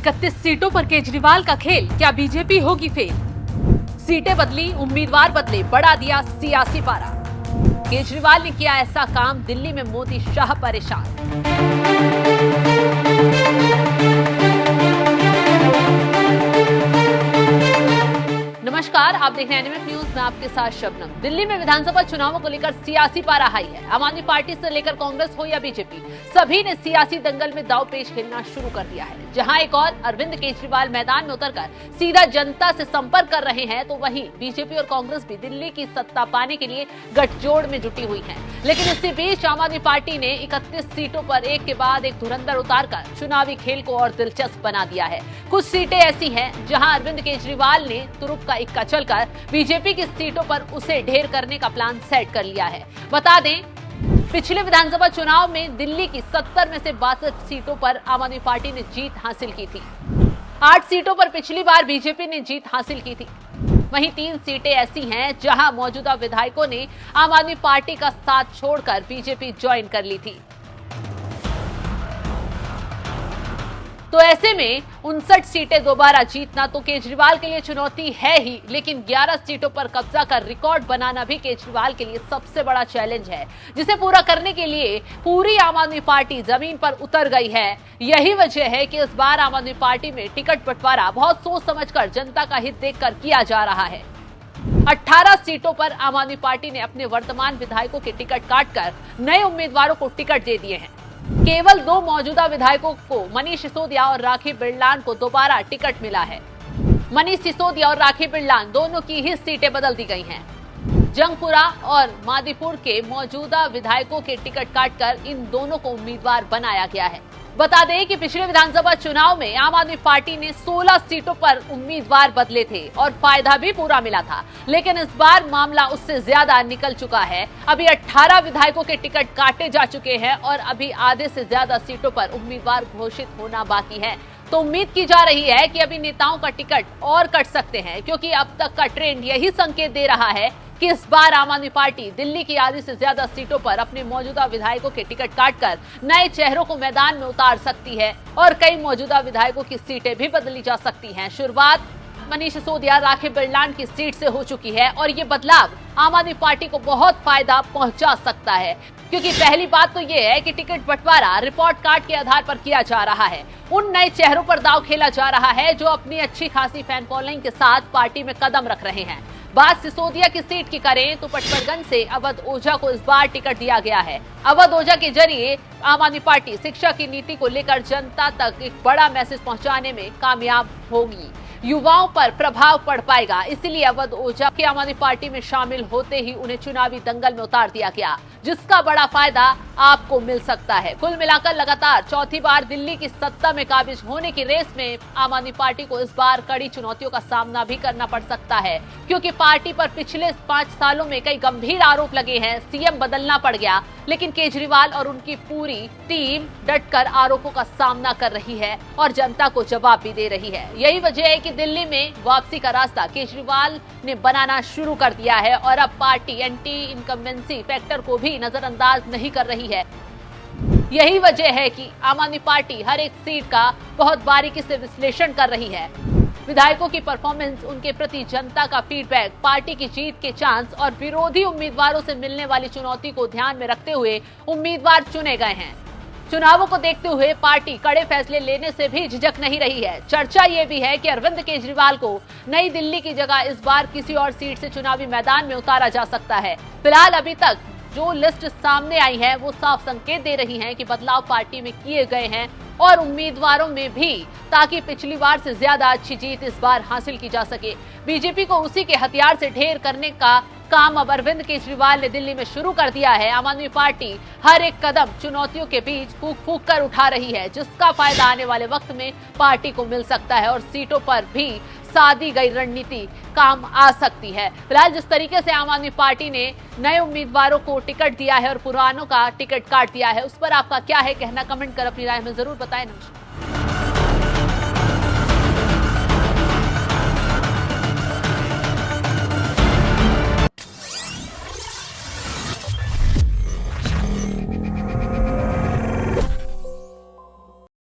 31 सीटों पर केजरीवाल का खेल, क्या बीजेपी होगी फेल? सीटें बदली, उम्मीदवार बदले, बढ़ा दिया सियासी पारा। केजरीवाल ने किया ऐसा काम, दिल्ली में मोदी शाह परेशान। नमस्कार, आप देख रहे हैं एनएमएफ न्यूज में आपके साथ शबनम। दिल्ली में विधानसभा चुनावों को लेकर सियासी पारा हाई है। आम आदमी पार्टी से लेकर कांग्रेस हो या बीजेपी, सभी ने सियासी दंगल में दांव पेच खेलना शुरू कर दिया है। जहां एक और अरविंद केजरीवाल मैदान में उतरकर सीधा जनता से संपर्क कर रहे हैं, तो वहीं बीजेपी और कांग्रेस भी दिल्ली की सत्ता पाने के लिए गठजोड़ में जुटी हुई है। लेकिन इसी बीच आम आदमी पार्टी ने 31 सीटों पर एक के बाद एक धुरंधर उतारकर चुनावी खेल को और दिलचस्प बना दिया है। कुछ सीटें ऐसी हैं जहां अरविंद केजरीवाल ने तुरुप का इक्का चलकर बीजेपी की सीटों पर उसे ढेर करने का प्लान सेट कर लिया है। बता दें, पिछले विधानसभा चुनाव में दिल्ली की 70 में से 62 सीटों पर आम आदमी पार्टी ने जीत हासिल की थी। 8 सीटों पर पिछली बार बीजेपी ने जीत हासिल की थी। वहीं 3 सीटें ऐसी हैं जहां मौजूदा विधायकों ने आम आदमी पार्टी का साथ छोड़कर बीजेपी ज्वाइन कर ली थी। तो ऐसे में 59 सीटें दोबारा जीतना तो केजरीवाल के लिए चुनौती है ही, लेकिन 11 सीटों पर कब्जा कर रिकॉर्ड बनाना भी केजरीवाल के लिए सबसे बड़ा चैलेंज है, जिसे पूरा करने के लिए पूरी आम आदमी पार्टी जमीन पर उतर गई है। यही वजह है कि इस बार आम आदमी पार्टी में टिकट बंटवारा बहुत सोच समझकर, जनता का हित देखकर किया जा रहा है। 18 सीटों पर आम आदमी पार्टी ने अपने वर्तमान विधायकों के टिकट काटकर नए उम्मीदवारों को टिकट दे दिए हैं। केवल 2 मौजूदा विधायकों को, मनीष सिसोदिया और राखी बिरलान को दोबारा टिकट मिला है। मनीष सिसोदिया और राखी बिरलान दोनों की ही सीटें बदल दी गई हैं। जंगपुरा और मादीपुर के मौजूदा विधायकों के टिकट काटकर इन दोनों को उम्मीदवार बनाया गया है। बता दें कि पिछले विधानसभा चुनाव में आम आदमी पार्टी ने 16 सीटों पर उम्मीदवार बदले थे और फायदा भी पूरा मिला था, लेकिन इस बार मामला उससे ज्यादा निकल चुका है। अभी 18 विधायकों के टिकट काटे जा चुके हैं और अभी आधे से ज्यादा सीटों पर उम्मीदवार घोषित होना बाकी है। तो उम्मीद की जा रही है कि अभी नेताओं का टिकट और कट सकते हैं, क्योंकि अब तक का ट्रेंड यही संकेत दे रहा है कि इस बार आम आदमी पार्टी दिल्ली की आधी से ज्यादा सीटों पर अपने मौजूदा विधायकों के टिकट काटकर नए चेहरों को मैदान में उतार सकती है और कई मौजूदा विधायकों की सीटें भी बदली जा सकती हैं। शुरुआत मनीष सिसोदिया, राखी बिरलान की सीट से हो चुकी है और ये बदलाव आम आदमी पार्टी को बहुत फायदा पहुंचा सकता है, क्योंकि पहली बात तो ये है कि टिकट बंटवारा रिपोर्ट कार्ड के आधार पर किया जा रहा है। उन नए चेहरों पर दांव खेला जा रहा है जो अपनी अच्छी खासी फैन फॉलोइंग के साथ पार्टी में कदम रख रहे हैं। बात सिसोदिया की सीट की करें तो पटवर्धन से अवध ओझा को इस बार टिकट दिया गया है। अवध ओझा के जरिए आम आदमी पार्टी शिक्षा की नीति को लेकर जनता तक एक बड़ा मैसेज पहुंचाने में कामयाब होगी। युवाओं पर प्रभाव पड़ पाएगा, इसलिए अवध ओझा के आम आदमी पार्टी में शामिल होते ही उन्हें चुनावी दंगल में उतार दिया गया, जिसका बड़ा फायदा आपको मिल सकता है। कुल मिलाकर लगातार चौथी बार दिल्ली की सत्ता में काबिज होने की रेस में आम आदमी पार्टी को इस बार कड़ी चुनौतियों का सामना भी करना पड़ सकता है, क्योंकि पार्टी पर पिछले 5 सालों में कई गंभीर आरोप लगे हैं। सीएम बदलना पड़ गया, लेकिन केजरीवाल और उनकी पूरी टीम डटकर आरोपों का सामना कर रही है और जनता को जवाब भी दे रही है। यही वजह है कि दिल्ली में वापसी का रास्ता केजरीवाल ने बनाना शुरू कर दिया है और अब पार्टी एंटी इनकम्बेंसी फैक्टर को भी नजरअंदाज नहीं कर रही है। यही वजह है कि आम आदमी पार्टी हर एक सीट का बहुत बारीकी से विश्लेषण कर रही है। विधायकों की परफॉर्मेंस, उनके प्रति जनता का फीडबैक, पार्टी की जीत के चांस और विरोधी उम्मीदवारों से मिलने वाली चुनौती को ध्यान में रखते हुए उम्मीदवार चुने गए हैं। चुनावों को देखते हुए पार्टी कड़े फैसले लेने से भी झिझक नहीं रही है। चर्चा ये भी है कि अरविंद केजरीवाल को नई दिल्ली की जगह इस बार किसी और सीट से चुनावी मैदान में उतारा जा सकता है। फिलहाल अभी तक जो लिस्ट सामने आई है वो साफ संकेत दे रही है कि बदलाव पार्टी में किए गए हैं और उम्मीदवारों में भी, ताकि पिछली बार से ज्यादा अच्छी जीत इस बार हासिल की जा सके। बीजेपी को उसी के हथियार से ढेर करने का काम अब अरविंद केजरीवाल ने दिल्ली में शुरू कर दिया है। आम आदमी पार्टी हर एक कदम चुनौतियों के बीच फूंक फूंक कर उठा रही है, जिसका फायदा आने वाले वक्त में पार्टी को मिल सकता है और सीटों पर भी साधी गई रणनीति काम आ सकती है। फिलहाल जिस तरीके से आम आदमी पार्टी ने नए उम्मीदवारों को टिकट दिया है और पुरानों का टिकट काट दिया है, उस पर आपका क्या है कहना, कमेंट कर अपनी राय में जरूर बताएं। नमस्कार।